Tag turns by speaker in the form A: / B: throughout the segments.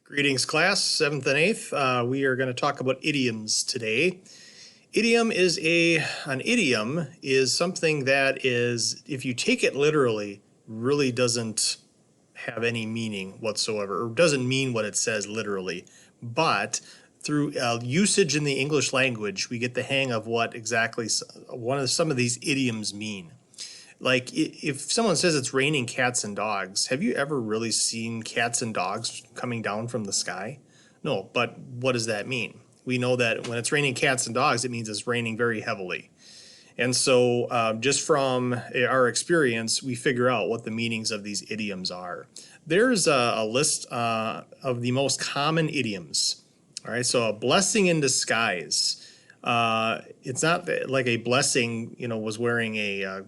A: Greetings, class, 7th and 8th. We are going to talk about idioms today. An idiom is something that is, if you take it literally, really doesn't have any meaning whatsoever, or doesn't mean what it says literally. But through usage in the English language, we get the hang of what exactly some of these idioms mean. Like if someone says it's raining cats and dogs, have you ever really seen cats and dogs coming down from the sky? No, but what does that mean? We know that when it's raining cats and dogs, it means it's raining very heavily. And so just from our experience, we figure out what the meanings of these idioms are. There's a list of the most common idioms. All right, so a blessing in disguise. It's not like a blessing, was wearing a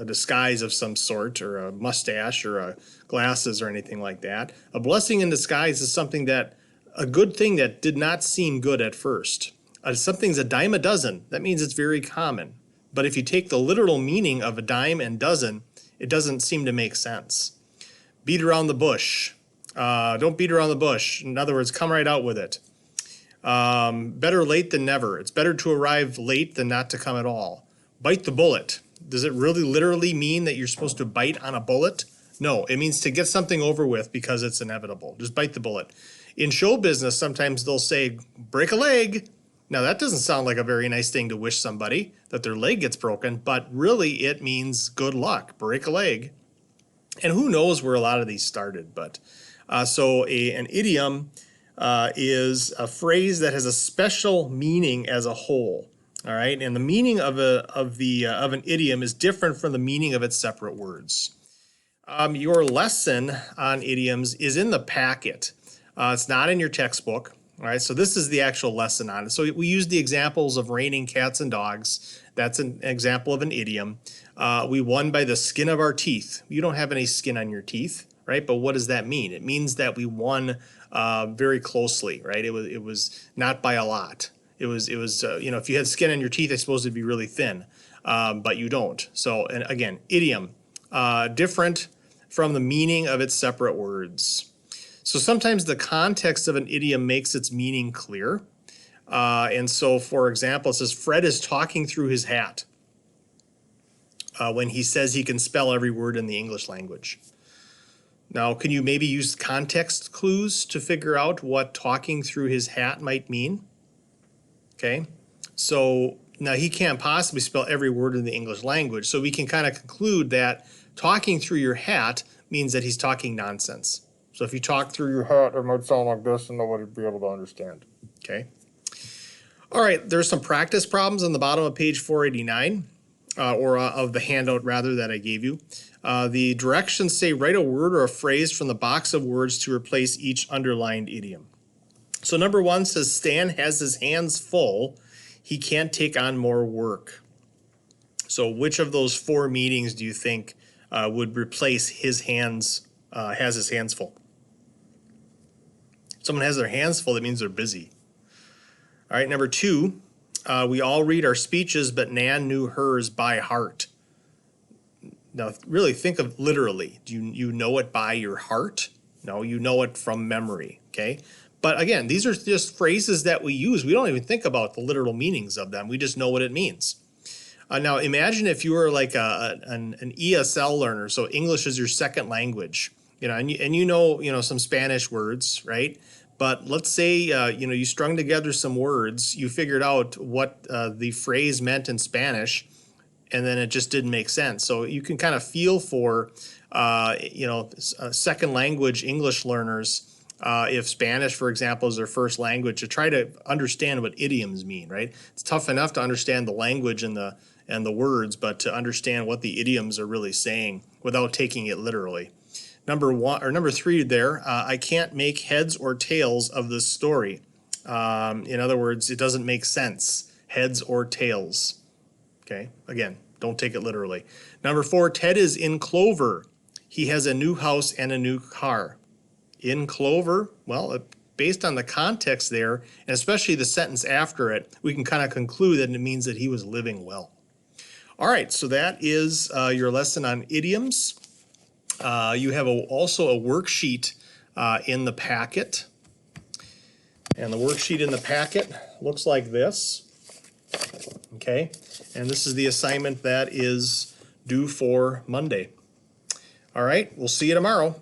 A: disguise of some sort, or a mustache, or glasses, or anything like that. A blessing in disguise is a good thing that did not seem good at first. Something's a dime a dozen. That means it's very common. But if you take the literal meaning of a dime and dozen, it doesn't seem to make sense. Beat around the bush. Don't beat around the bush. In other words, come right out with it. Better late than never. It's better to arrive late than not to come at all. Bite the bullet. Does it really literally mean that you're supposed to bite on a bullet? No, it means to get something over with because it's inevitable. Just bite the bullet. In show business, sometimes they'll say, break a leg. Now, that doesn't sound like a very nice thing to wish somebody, that their leg gets broken, but really it means good luck, break a leg. And who knows where a lot of these started, but an idiom is a phrase that has a special meaning as a whole. All right, and the meaning of an idiom is different from the meaning of its separate words. Your lesson on idioms is in the packet. It's not in your textbook. All right, so this is the actual lesson on it. So we use the examples of raining cats and dogs. That's an example of an idiom. We won by the skin of our teeth. You don't have any skin on your teeth, right? But what does that mean? It means that we won very closely, right? It was not by a lot. It was if you had skin on your teeth, I suppose it'd be really thin, but you don't. So, and again, idiom, different from the meaning of its separate words. So sometimes the context of an idiom makes its meaning clear. And so, for example, it says Fred is talking through his hat when he says he can spell every word in the English language. Now, can you maybe use context clues to figure out what talking through his hat might mean? Okay, so now he can't possibly spell every word in the English language, so we can kind of conclude that talking through your hat means that he's talking nonsense. So if you talk through your hat, it might sound like this and nobody would be able to understand. Okay. All right, there's some practice problems on the bottom of page 489, of the handout rather that I gave you. The directions say write a word or a phrase from the box of words to replace each underlined idiom. So number 1 says Stan has his hands full. He can't take on more work. So which of those 4 meanings do you think would replace his hands, has his hands full? If someone has their hands full, that means they're busy. All right, number 2, we all read our speeches, but Nan knew hers by heart. Now, really think of literally. Do you know it by your heart? No, you know it from memory, okay? But again, these are just phrases that we use. We don't even think about the literal meanings of them. We just know what it means. Now, imagine if you were like an ESL learner, so English is your second language, and you know some Spanish words, right? But let's say you strung together some words, you figured out what the phrase meant in Spanish, and then it just didn't make sense. So you can kind of feel for second language English learners. If Spanish, for example, is their first language, to try to understand what idioms mean, right? It's tough enough to understand the language and the words, but to understand what the idioms are really saying without taking it literally. Number 3 there, I can't make heads or tails of this story. In other words, it doesn't make sense, heads or tails. Okay, again, don't take it literally. Number 4, Ted is in clover. He has a new house and a new car. In clover, well, based on the context there, and especially the sentence after it, we can kind of conclude that it means that he was living well. All right, so that is your lesson on idioms. You have also a worksheet in the packet. And the worksheet in the packet looks like this. Okay, and this is the assignment that is due for Monday. All right, we'll see you tomorrow.